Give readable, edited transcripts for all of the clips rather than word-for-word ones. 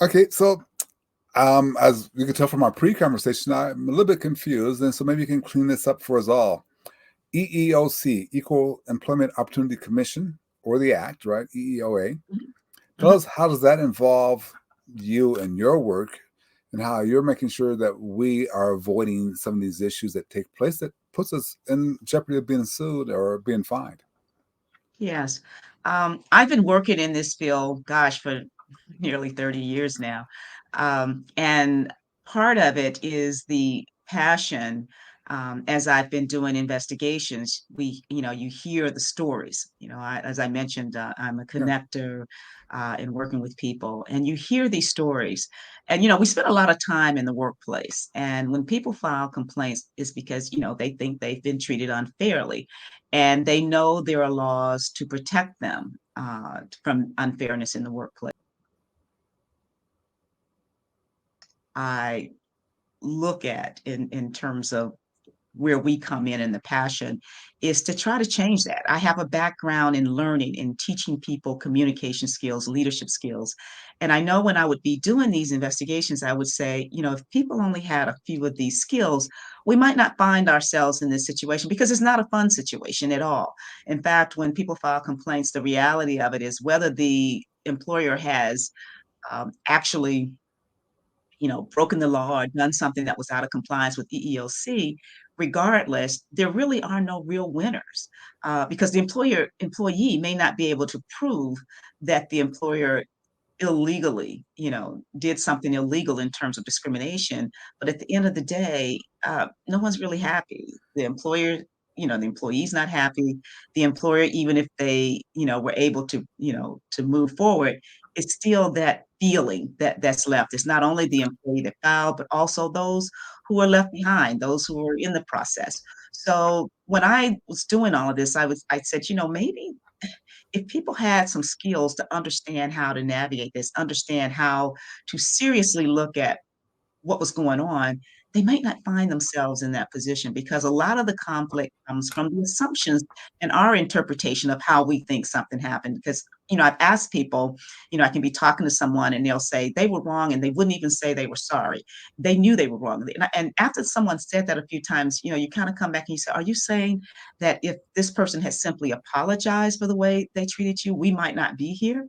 Okay, so as you can tell from our pre-conversation, I'm a little bit confused, and so maybe you can clean this up for us all. EEOC, Equal Employment Opportunity Commission, or the Act, right? EEOA. Mhm. Tell Mhm. us, how does that involve you and your work, and how you're making sure that we are avoiding some of these issues that take place that puts us in jeopardy of being sued or being fined? Yes. I've been working in this field, gosh, for nearly 30 years now. And part of it is the passion. As I've been doing investigations, you hear the stories. As I mentioned, I'm a Yeah. connector in working with people, and you hear these stories. And, we spend a lot of time in the workplace. And when people file complaints, it's because, they think they've been treated unfairly, and they know there are laws to protect them from unfairness in the workplace. I look at in terms of where we come in and the passion is to try to change that. I have a background in learning and teaching people communication skills, leadership skills. And I know when I would be doing these investigations, I would say, if people only had a few of these skills, we might not find ourselves in this situation because it's not a fun situation at all. In fact, when people file complaints, the reality of it is whether the employer has actually broken the law or done something that was out of compliance with EEOC, regardless, there really are no real winners because the employee may not be able to prove that the employer illegally, did something illegal in terms of discrimination. But at the end of the day, no one's really happy. The employee's not happy. The employer, even if they, were able to, to move forward, it's still that feeling that's left. It's not only the employee that filed, but also those who are left behind, those who are in the process. So when I was doing all of this, I said, maybe if people had some skills to understand how to navigate this, understand how to seriously look at what was going on, they might not find themselves in that position because a lot of the conflict comes from the assumptions and our interpretation of how we think something happened. Because, I've asked people, I can be talking to someone and they'll say they were wrong and they wouldn't even say they were sorry. They knew they were wrong. And after someone said that a few times, you kind of come back and you say, are you saying that if this person had simply apologized for the way they treated you, we might not be here?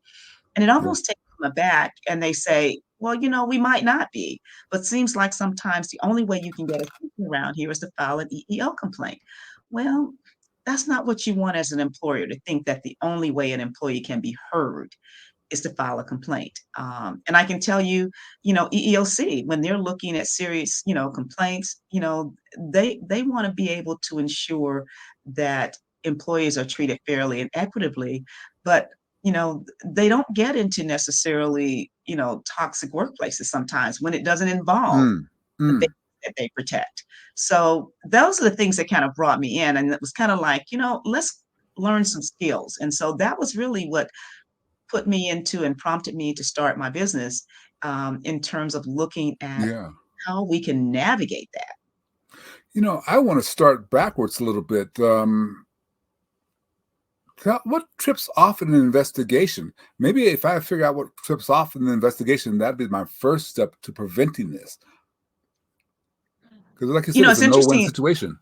And it Yeah. almost takes them aback, and they say, "Well, we might not be, but seems like sometimes the only way you can get attention around here is to file an EEO complaint." Well, that's not what you want as an employer, to think that the only way an employee can be heard is to file a complaint. And I can tell you, EEOC, when they're looking at serious, complaints, they want to be able to ensure that employees are treated fairly and equitably, but they don't get into necessarily, toxic workplaces sometimes when it doesn't involve Mm, the base mm. that they protect. So those are the things that kind of brought me in, and it was kind of like, let's learn some skills. And so that was really what put me into and prompted me to start my business, in terms of looking at Yeah. how we can navigate that. I want to start backwards a little bit. What trips off in an investigation? Maybe if I figure out what trips off in the investigation, that'd be my first step to preventing this. Because, like you said, it's It's a no-win interesting. situation.